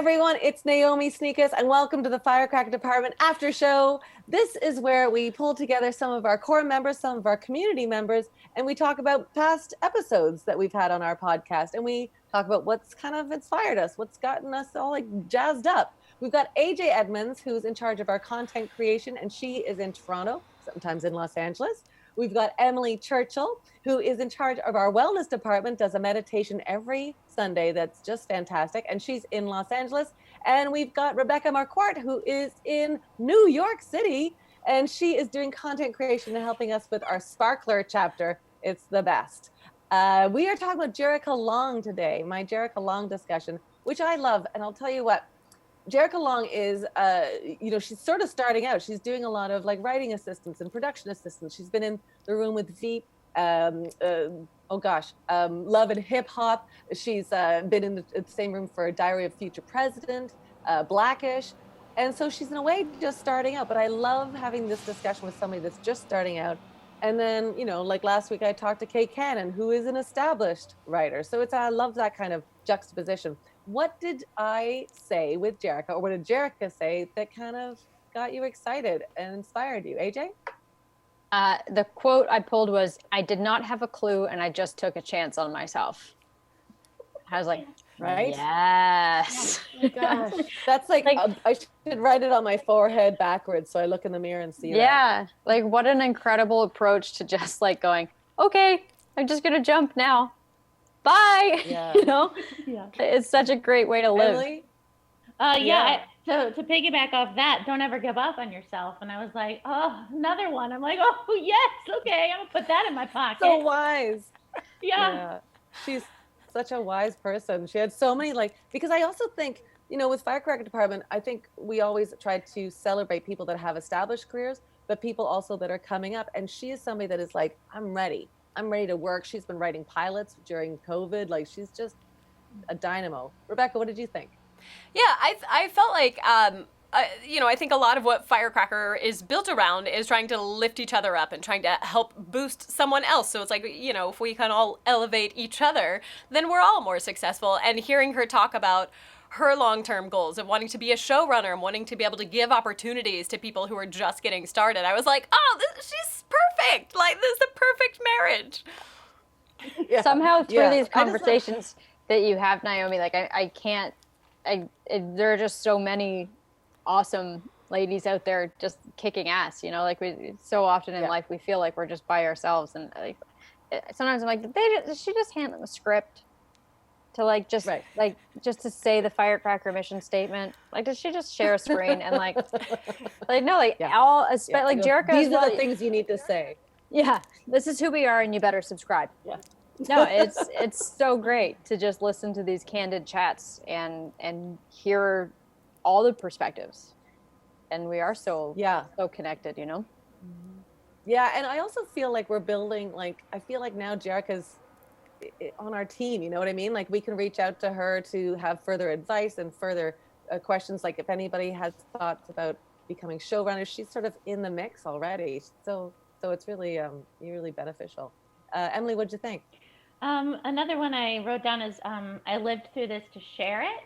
everyone, it's Naomi Sneakus, and welcome to the Firecracker Department After Show. This is where we pull together some of our core members, some of our community members, and we talk about past episodes that we've had on our podcast, and we talk about what's kind of inspired us, what's gotten us all like jazzed up. We've got AJ Edmonds, who's in charge of our content creation, and she is in Toronto, sometimes in Los Angeles. We've got Emily Churchill, who is in charge of our wellness department, does a meditation every Sunday that's just fantastic, and she's in Los Angeles. And we've got Rebecca Marquardt, who is in New York City, and she is doing content creation and helping us with our Sparkler chapter. It's the best. We are talking about Jerrica Long today, my Jerrica Long discussion, which I love, and I'll tell you what, Jerrica Long is, she's sort of starting out. She's doing a lot of like writing assistance and production assistance. She's been in the room with Veep, Love and Hip Hop. She's been in the same room for Diary of Future President, Blackish. And so she's in a way just starting out, but I love having this discussion with somebody that's just starting out. And then, like last week I talked to Kay Cannon, who is an established writer. So I love that kind of juxtaposition. What did I say with Jerrica, or what did Jerrica say that kind of got you excited and inspired you? AJ? The quote I pulled was, "I did not have a clue and I just took a chance on myself." I was like, right? Yes. Oh my gosh. That's like I should write it on my forehead backwards so I look in the mirror and see that. Yeah. Like, what an incredible approach to just like going, okay, I'm just going to jump now. Bye. Yeah. Yeah. It's such a great way to live. Emily? So to piggyback off that, don't ever give up on yourself. And I was like, oh, another one. I'm like, oh yes, okay, I'm gonna put that in my pocket. So wise. Yeah. She's such a wise person. She had so many because I also think, with Firecracker Department, I think we always try to celebrate people that have established careers, but people also that are coming up. And she is somebody that is like, I'm ready to work. She's been writing pilots during COVID. Like, she's just a dynamo. Rebecca, what did you think? Yeah, I felt like, I think a lot of what Firecracker is built around is trying to lift each other up and trying to help boost someone else. So it's like, if we can all elevate each other, then we're all more successful. And hearing her talk about her long-term goals of wanting to be a showrunner and wanting to be able to give opportunities to people who are just getting started, I was like, oh, she's perfect. Like, this is the perfect marriage. Yeah. Somehow through these conversations that you have, Naomi, like there are just so many awesome ladies out there just kicking ass, like we so often in life we feel like we're just by ourselves, and like sometimes I'm like, did she just hand them a script to just to say the Firecracker mission statement? Like, did she just share a screen and Jerrica, these are the things you need to say. Yeah, this is who we are and you better subscribe. Yeah. No, it's so great to just listen to these candid chats and hear all the perspectives. And we are so connected, Yeah, and I also feel like we're building, I feel like now Jerrica's on our team, you know what I mean? Like, we can reach out to her to have further advice and further questions. Like, if anybody has thoughts about becoming showrunners, she's sort of in the mix already. So it's really really beneficial. Emily, what'd you think? Another one I wrote down is I lived through this to share it.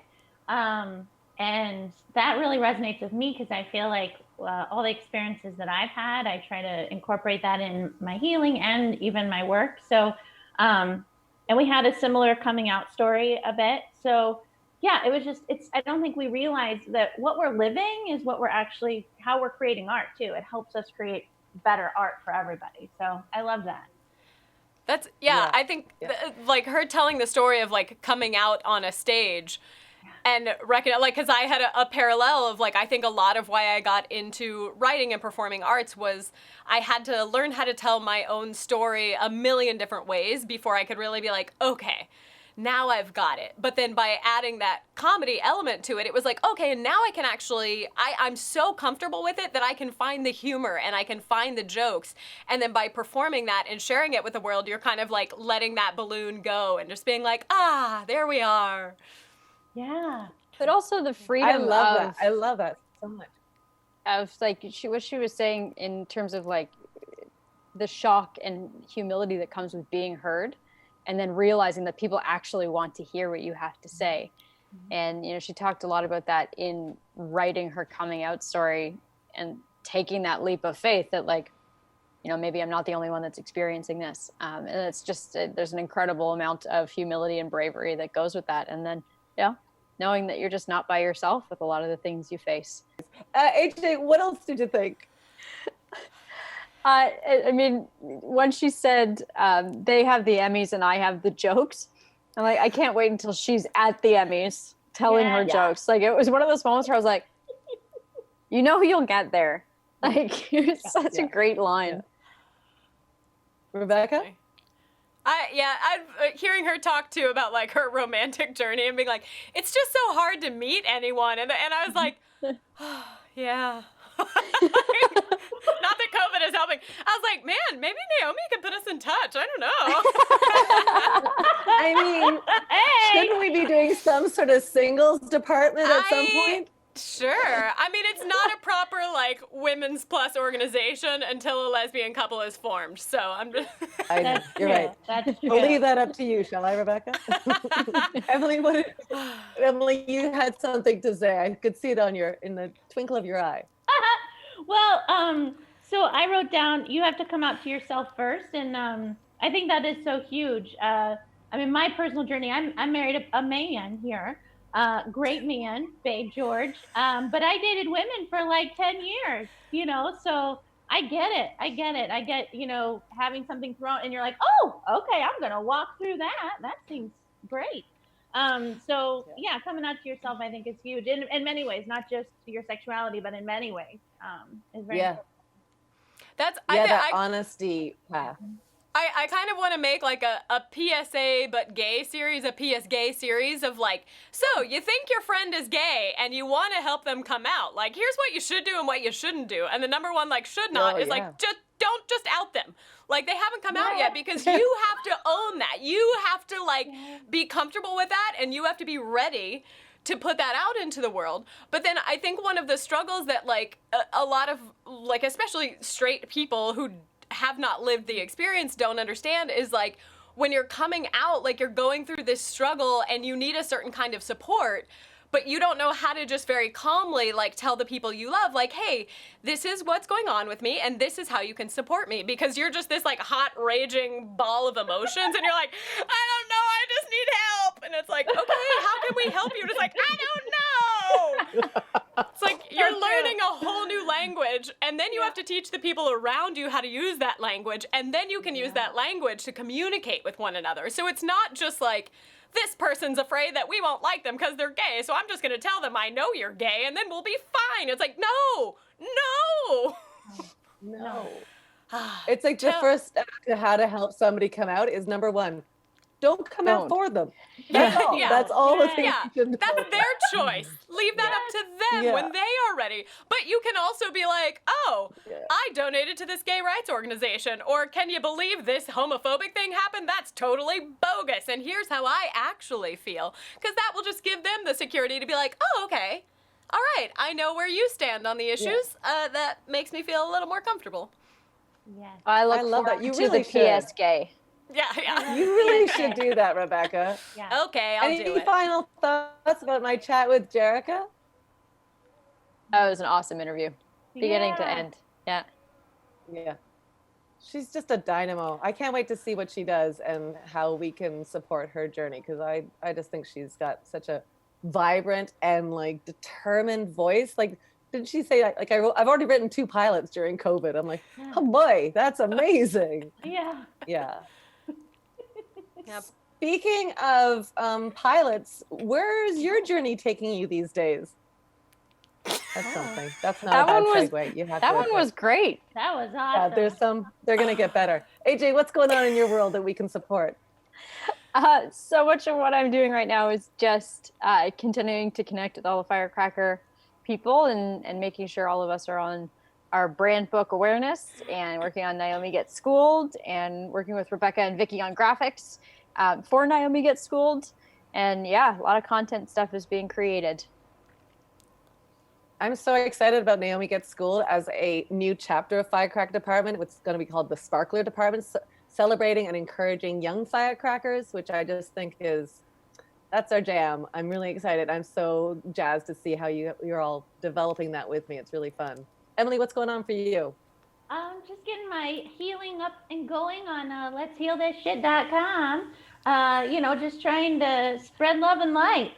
And that really resonates with me because I feel like all the experiences that I've had, I try to incorporate that in my healing and even my work. So, and we had a similar coming out story a bit. So yeah, it was just, I don't think we realize that what we're living is what we're actually, how we're creating art too. It helps us create better art for everybody. So I love that. I think like her telling the story of like coming out on a stage and because I had a parallel of I think a lot of why I got into writing and performing arts was I had to learn how to tell my own story a million different ways before I could really be like, okay, now I've got it. But then by adding that comedy element to it, it was like, okay, now I can actually, I'm so comfortable with it that I can find the humor and I can find the jokes. And then by performing that and sharing it with the world, you're kind of like letting that balloon go and just being like, there we are. Yeah. But also the freedom I love that so much. Of what she was saying in terms of like the shock and humility that comes with being heard, and then realizing that people actually want to hear what you have to say. And, you know, she talked a lot about that in writing her coming out story and taking that leap of faith that, like, you know, maybe I'm not the only one that's experiencing this. And it's just, there's an incredible amount of humility and bravery that goes with that. And then, yeah, knowing that you're just not by yourself with a lot of the things you face. AJ, what else did you think? I mean, when she said they have the Emmys and I have the jokes, I'm like, I can't wait until she's at the Emmys telling her jokes. Like, it was one of those moments where I was like, you know, you'll get there. Like, it's such a great line. Rebecca? Hearing her talk too about like her romantic journey and being like, it's just so hard to meet anyone, and I was like, oh, yeah. Not that COVID is helping. I was like, man, maybe Naomi could put us in touch. I don't know. I mean, shouldn't we be doing some sort of singles department at some point? Sure. I mean, it's not a proper like women's plus organization until a lesbian couple is formed. So I'm just. I know. You're right. That's true. I'll leave that up to you, shall I, Rebecca? Emily, you had something to say. I could see it in the twinkle of your eye. Well, so I wrote down, you have to come out to yourself first. And I think that is so huge. I mean, my personal journey, I'm married a man here, great man, Babe George. But I dated women for like 10 years, you know, so I get it. I get, you know, having something thrown and you're like, oh, okay, I'm going to walk through that. That seems great. So yeah, coming out to yourself, I think is huge in many ways, not just your sexuality, but in many ways, is very important. That honesty. Yeah. I kind of want to make like a PSA but gay series, a PS gay series of like, so you think your friend is gay and you want to help them come out. Like, here's what you should do and what you shouldn't do. And the number one, like, should not is like, don't just out them. Like, they haven't come out yet because you have to own that. You have to like be comfortable with that, and you have to be ready to put that out into the world. But then I think one of the struggles that like a lot of like, especially straight people who have not lived the experience don't understand is like, when you're coming out, like, you're going through this struggle and you need a certain kind of support, but you don't know how to just very calmly like tell the people you love, like, hey, this is what's going on with me and this is how you can support me, because you're just this like hot raging ball of emotions and you're like, I don't know, I just need help. And it's like, okay, how can we help you? And it's like, I don't know. It's like you're learning a whole new language, and then you have to teach the people around you how to use that language, and then you can use that language to communicate with one another. So it's not just like, this person's afraid that we won't like them because they're gay, so I'm just going to tell them I know you're gay and then we'll be fine. It's like, no. It's like the first step to how to help somebody come out is number one, don't come out for them. That's all. That's all the things you should know. That's their choice. Leave that up to them when they are ready. But you can also be like, oh, I donated to this gay rights organization. Or can you believe this homophobic thing happened? That's totally bogus. And here's how I actually feel. Because that will just give them the security to be like, oh, okay. All right. I know where you stand on the issues. That makes me feel a little more comfortable. Yes. I love that. You really the PS gay. Yeah. You really should do that, Rebecca. Yeah. Okay, I'll do it. Any final thoughts about my chat with Jerrica? Oh, it was an awesome interview, beginning to end. Yeah. She's just a dynamo. I can't wait to see what she does and how we can support her journey, because I just think she's got such a vibrant and like determined voice. Like, didn't she say like I've already written 2 pilots during COVID? I'm like, oh boy, that's amazing. Yeah. Yep. Speaking of pilots, where's your journey taking you these days? That's something. That's not a bad segue. You have that one was great. That was awesome. They're going to get better. AJ, what's going on in your world that we can support? So much of what I'm doing right now is just continuing to connect with all the Firecracker people and making sure all of us are on our brand book awareness, and working on Naomi Gets Schooled, and working with Rebecca and Vicky on graphics for Naomi Gets Schooled. And a lot of content stuff is being created. I'm so excited about Naomi Gets Schooled as a new chapter of Firecracker Department. It's going to be called the Sparkler Department, celebrating and encouraging young firecrackers, which I just think is That's our jam. I'm really excited. I'm so jazzed to see how you're all developing that with me. It's really fun. Emily, what's going on for you? I'm just getting my healing up and going on letshealthishit.com. Just trying to spread love and light.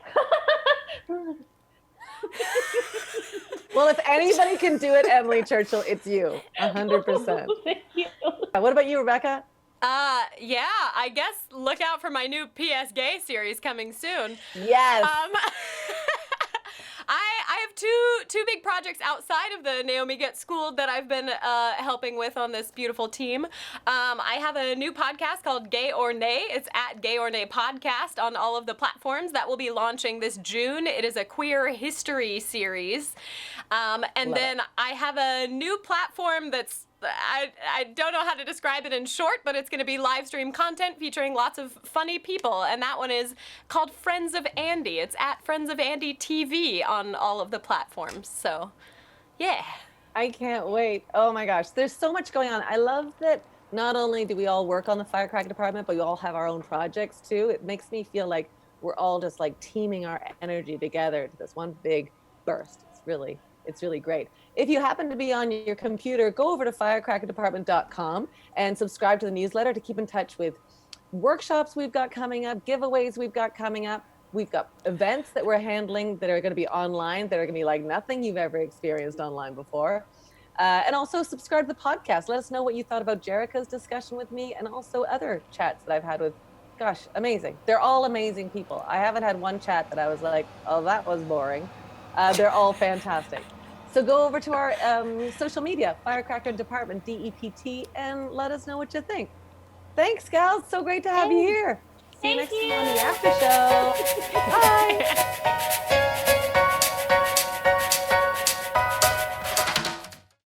Well, if anybody can do it, Emily Churchill, it's you. 100%. Thank you. What about you, Rebecca? Yeah, I guess look out for my new PS Gay series coming soon. Yes. I have two big projects outside of the Naomi Gets Schooled that I've been helping with on this beautiful team. I have a new podcast called Gay or Nay. It's at Gay or Nay Podcast on all of the platforms. That will be launching this June. It is a queer history series. And then I have a new platform that's I don't know how to describe it in short, but it's going to be live stream content featuring lots of funny people, and that one is called Friends of Andy. It's at Friends of Andy TV on all of the platforms. So, yeah. I can't wait. Oh my gosh, there's so much going on. I love that not only do we all work on the Firecracker department, but we all have our own projects too. It makes me feel like we're all just like teaming our energy together to this one big burst. It's really great. If you happen to be on your computer, go over to firecrackerdepartment.com and subscribe to the newsletter to keep in touch with workshops we've got coming up, giveaways we've got coming up. We've got events that we're handling that are going to be online, that are going to be like nothing you've ever experienced online before. And also subscribe to the podcast. Let us know what you thought about Jerrica's discussion with me and also other chats that I've had with, gosh, amazing. They're all amazing people. I haven't had one chat that I was like, oh, that was boring. They're all fantastic. So go over to our social media, Firecracker Department, DEPT, and let us know what you think. Thanks, gals. So great to have you here. See you next time on the after show.